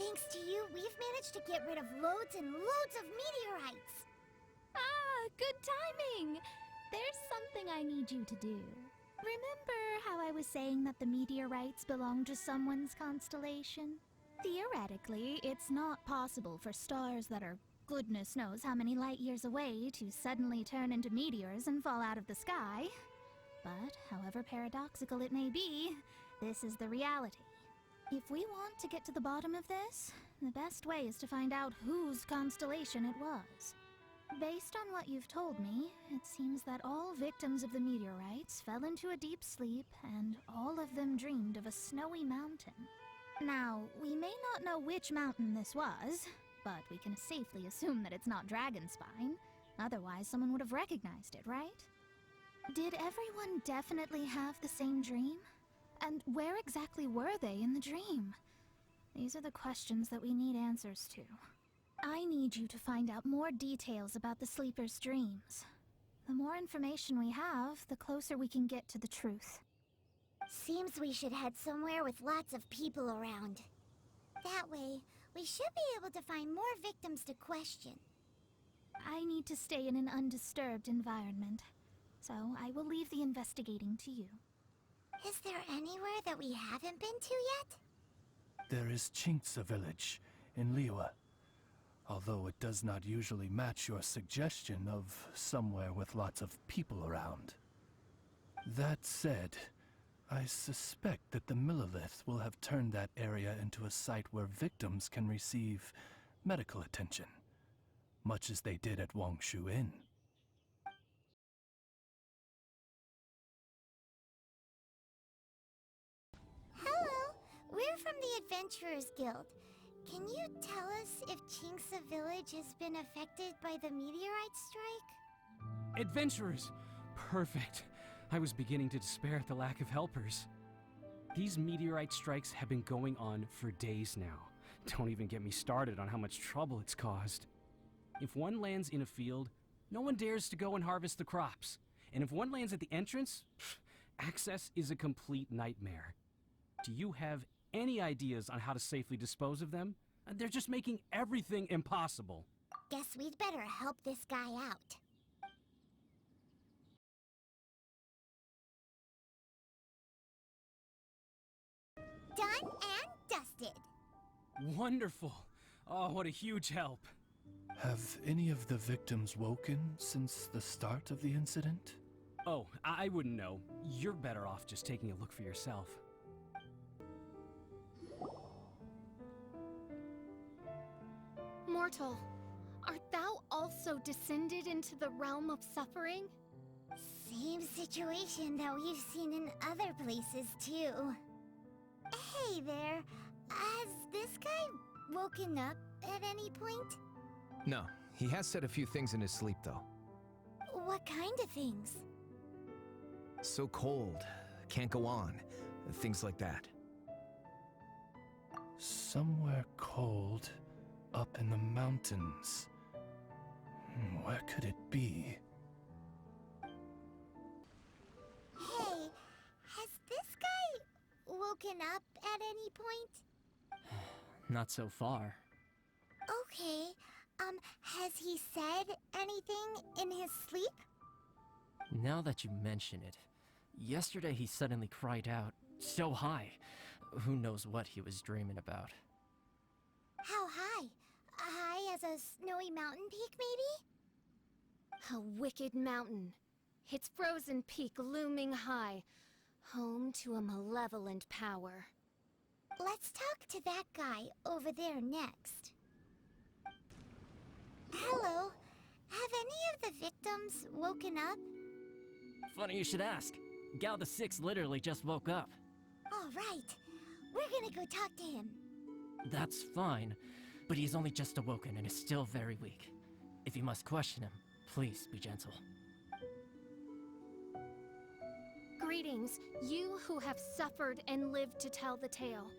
Thanks to you, we've managed to get rid of loads and loads of meteorites. Ah, good timing! There's something I need you to do. Remember how I was saying that the meteorites belong to someone's constellation? Theoretically, it's not possible for stars that are goodness knows how many light years away to suddenly turn into meteors and fall out of the sky. But, however paradoxical it may be, this is the reality. If we want to get to the bottom of this, the best way is to find out whose constellation it was. Based on what you've told me, it seems that all victims of the meteorites fell into a deep sleep, and all of them dreamed of a snowy mountain. Now, we may not know which mountain this was, but we can safely assume that it's not Dragonspine. Otherwise, someone would have recognized it, right? Did everyone definitely have the same dream? And where exactly were they in the dream? These are the questions that we need answers to. I need you to find out more details about the sleeper's dreams. The more information we have, the closer we can get to the truth. Seems we should head somewhere with lots of people around. That way, we should be able to find more victims to question. I need to stay in an undisturbed environment, so I will leave the investigating to you. Is there anywhere that we haven't been to yet? There is Chinksa village in Liyue, although it does not usually match your suggestion of somewhere with lots of people around. That said, I suspect that the Millilith will have turned that area into a site where victims can receive medical attention, much as they did at Wangshu Inn. Hello, we're from the Adventurers Guild. Can you tell us if Chinksa village has been affected by the meteorite strike? Adventurers! Perfect. I was beginning to despair at the lack of helpers. These meteorite strikes have been going on for days now. Don't even get me started on how much trouble it's caused. If one lands in a field, no one dares to go and harvest the crops. And if one lands at the entrance, access is a complete nightmare. Do you have any ideas on how to safely dispose of them? They're just making everything impossible. Guess we'd better help this guy out. Done and dusted. Wonderful. Oh, what a huge help. Have any of the victims woken since the start of the incident? Oh, I wouldn't know. You're better off just taking a look for yourself. Mortal, art thou also descended into the realm of suffering? Same situation that we've seen in other places too. Hey there, has this guy woken up at any point? No, he has said a few things in his sleep though. What kind of things? So cold, can't go on, things like that. Somewhere cold, up in the mountains. Where could it be? Hey, has this guy woken up at any point? Not so far. Okay, has he said anything in his sleep? Now that you mention it, yesterday he suddenly cried out, so high. Who knows what he was dreaming about. How high? High as a snowy mountain peak, maybe? A wicked mountain, its frozen peak looming high, home to a malevolent power. Let's talk to that guy over there next. Hello. Have any of the victims woken up? Funny you should ask. Gao the Sixth literally just woke up. All right. We're gonna go talk to him. That's fine, but he's only just awoken and is still very weak. If you must question him, please be gentle. Greetings, you who have suffered and lived to tell the tale.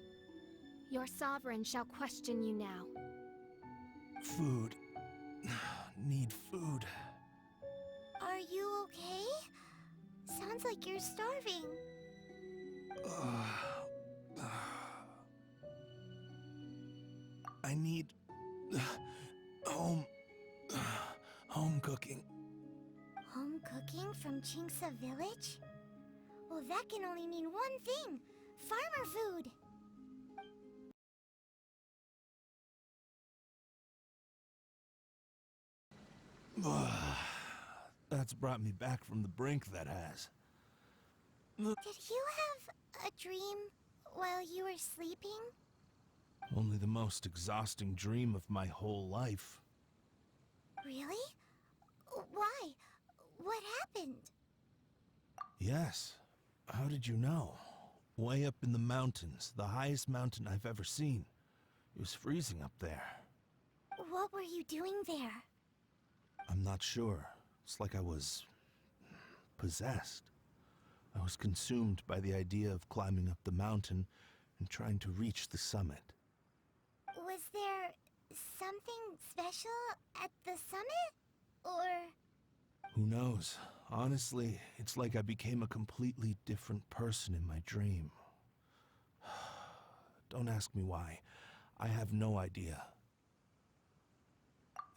Your sovereign shall question you now. Food. Need food. Are you okay? Sounds like you're starving. I need home home cooking. Home cooking from Chinksa village? Well, that can only mean one thing. Farmer food. That's brought me back from the brink, that has. Did you have a dream while you were sleeping? Only the most exhausting dream of my whole life. Really? Why? What happened? Yes. How did you know? Way up in the mountains, the highest mountain I've ever seen. It was freezing up there. What were you doing there? I'm not sure. It's like I was possessed. I was consumed by the idea of climbing up the mountain and trying to reach the summit. Was there something special at the summit? Or... Who knows? Honestly, it's like I became a completely different person in my dream. Don't ask me why. I have no idea.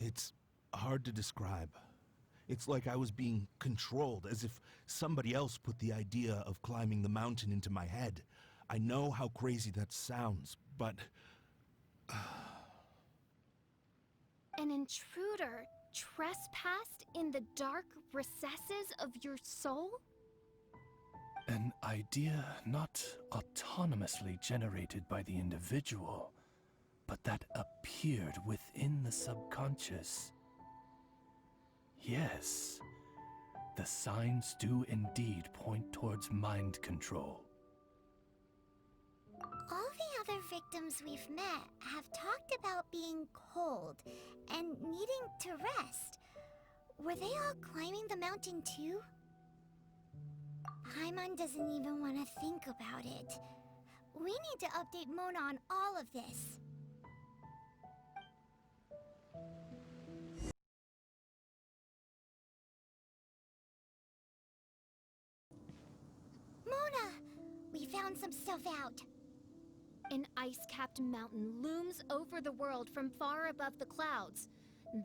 It's hard to describe. It's like I was being controlled, as if somebody else put the idea of climbing the mountain into my head. I know how crazy that sounds, but... An intruder trespassed in the dark recesses of your soul? An idea not autonomously generated by the individual, but that appeared within the subconscious. Yes, the signs do indeed point towards mind control. all the other victims we've met have talked about being cold and needing to rest. Were they all climbing the mountain too? Paimon doesn't even want to think about it. We need to update Mona on all of this. Mona! We found some stuff out. An ice-capped mountain looms over the world from far above the clouds.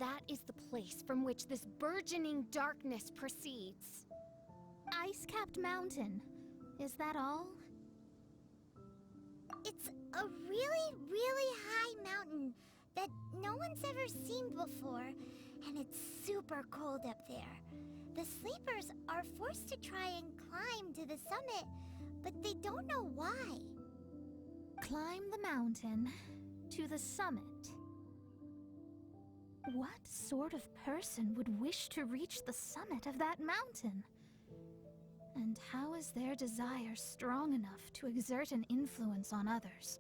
That is the place from which this burgeoning darkness proceeds. Ice-capped mountain. Is that all? It's a really, really high mountain that no one's ever seen before, and it's super cold up there. The sleepers are forced to try and climb to the summit, but they don't know why. Climb the mountain to the summit. What sort of person would wish to reach the summit of that mountain? And how is their desire strong enough to exert an influence on others?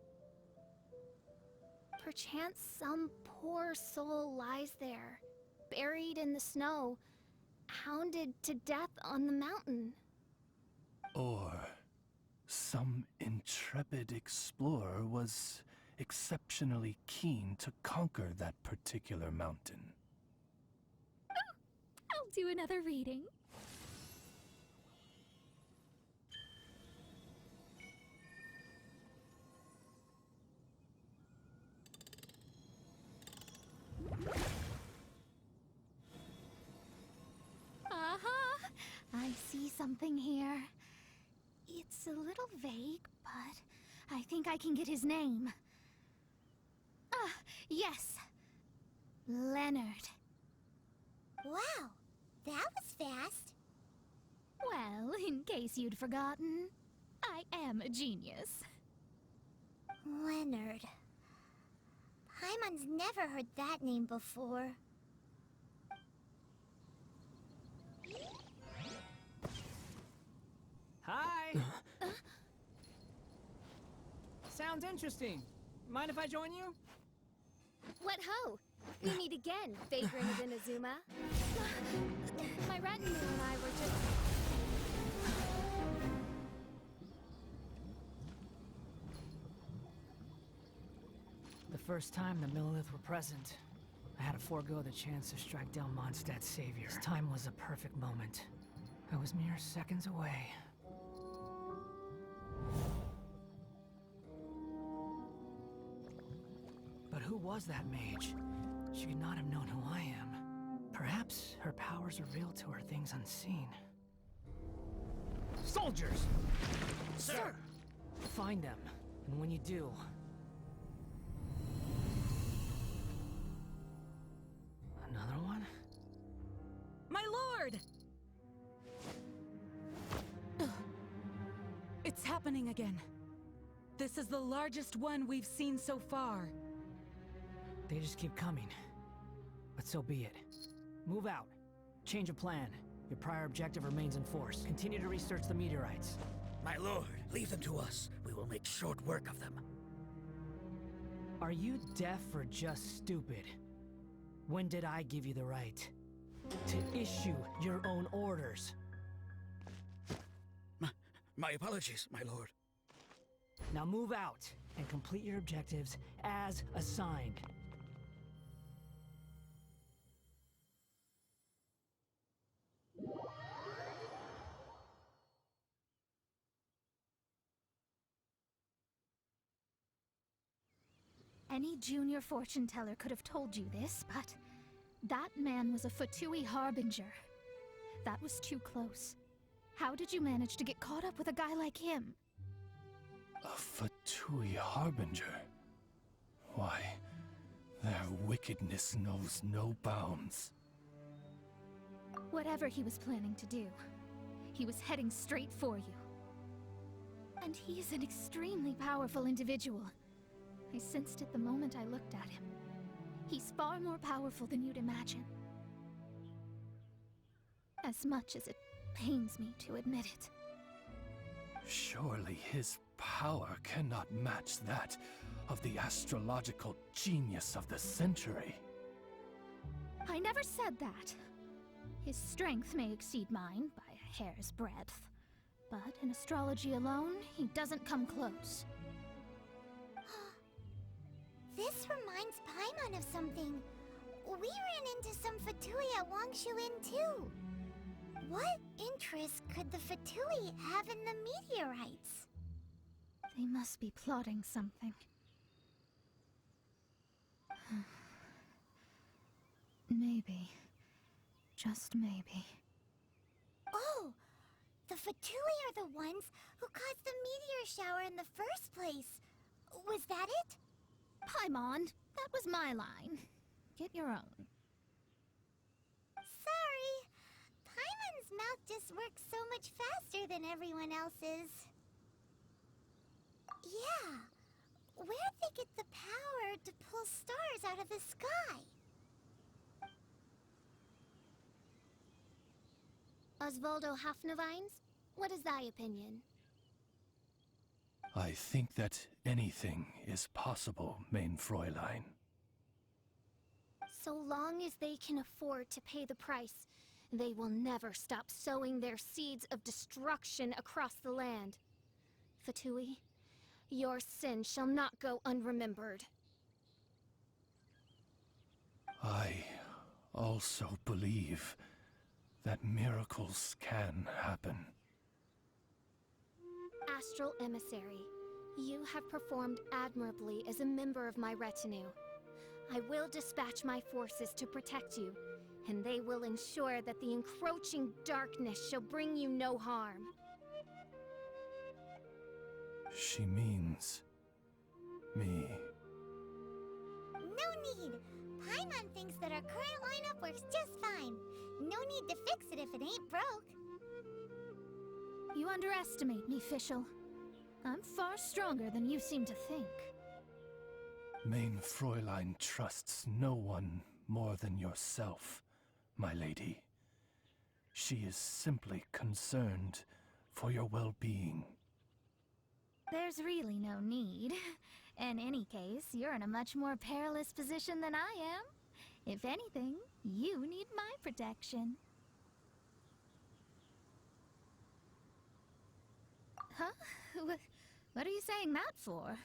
Perchance some poor soul lies there, buried in the snow, hounded to death on the mountain. Or some intrepid explorer was exceptionally keen to conquer that particular mountain. I'll do another reading. Aha! I see something here. It's a little vague, but I think I can get his name. Ah, yes. Leonard. Wow, that was fast. Well, in case you'd forgotten, I am a genius. Leonard. Paimon's never heard that name before. Hi! Sounds interesting. Mind if I join you? What ho! We meet again, Vagrant of Inazuma. My retinue and I were just... The first time the Millelith were present, I had to forego the chance to strike down Mondstadt's savior. This time was a perfect moment. I was mere seconds away. But who was that mage? She could not have known who I am. Perhaps her powers reveal to her things unseen. Soldiers! Sir! Find them, and when you do... Another one? My lord! Ugh. It's happening again. This is the largest one we've seen so far. They just keep coming. But so be it. Move out. Change of plan. Your prior objective remains in force. Continue to research the meteorites. My lord, leave them to us. We will make short work of them. Are you deaf or just stupid? When did I give you the right to issue your own orders? My apologies, my lord. Now move out and complete your objectives as assigned. Any junior fortune teller could have told you this, but that man was a Fatui harbinger. That was too close. How did you manage to get caught up with a guy like him? A Fatui harbinger? Why, their wickedness knows no bounds. Whatever he was planning to do, he was heading straight for you. And he's an extremely powerful individual. I sensed it the moment I looked at him. He's far more powerful than you'd imagine. As much as it pains me to admit it. Surely his power cannot match that of the astrological genius of the century. I never said that. His strength may exceed mine by a hair's breadth, but in astrology alone, he doesn't come close. This reminds Paimon of something. We ran into some Fatui at Wangshuin too. What interest could the Fatui have in the meteorites? They must be plotting something. Maybe. Just maybe. Oh! The Fatui are the ones who caused the meteor shower in the first place. Was that it? Paimon, that was my line. Get your own. Sorry. Paimon's mouth just works so much faster than everyone else's. Yeah. Where'd they get the power to pull stars out of the sky? Osvaldo Hafnavines, what is thy opinion? I think that anything is possible, main Fräulein. So long as they can afford to pay the price, they will never stop sowing their seeds of destruction across the land. Fatui, your sin shall not go unremembered. I also believe that miracles can happen. Astral Emissary, you have performed admirably as a member of my retinue. I will dispatch my forces to protect you, and they will ensure that the encroaching darkness shall bring you no harm. She means me. No need. Paimon thinks that our current lineup works just fine. No need to fix it if it ain't broke. You underestimate me, Fischl. I'm far stronger than you seem to think. Main Fräulein trusts no one more than yourself, my lady. She is simply concerned for your well-being. There's really no need. In any case, you're in a much more perilous position than I am. If anything, you need my protection. Huh? What are you saying that for?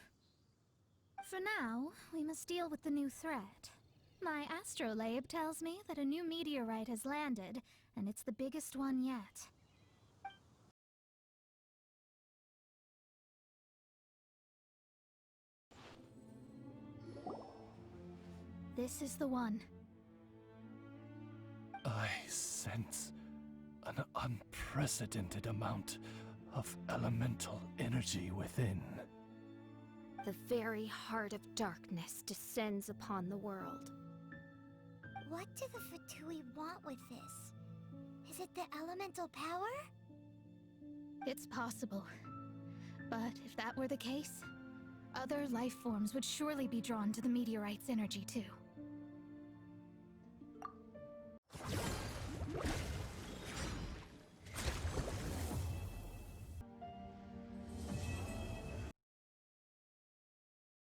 For now, we must deal with the new threat. My astrolabe tells me that a new meteorite has landed, and it's the biggest one yet. This is the one. I sense an unprecedented amount of elemental energy within. The very heart of darkness descends upon the world. What do the Fatui want with this? Is it the elemental power? It's possible. But if that were the case, other life forms would surely be drawn to the meteorite's energy too.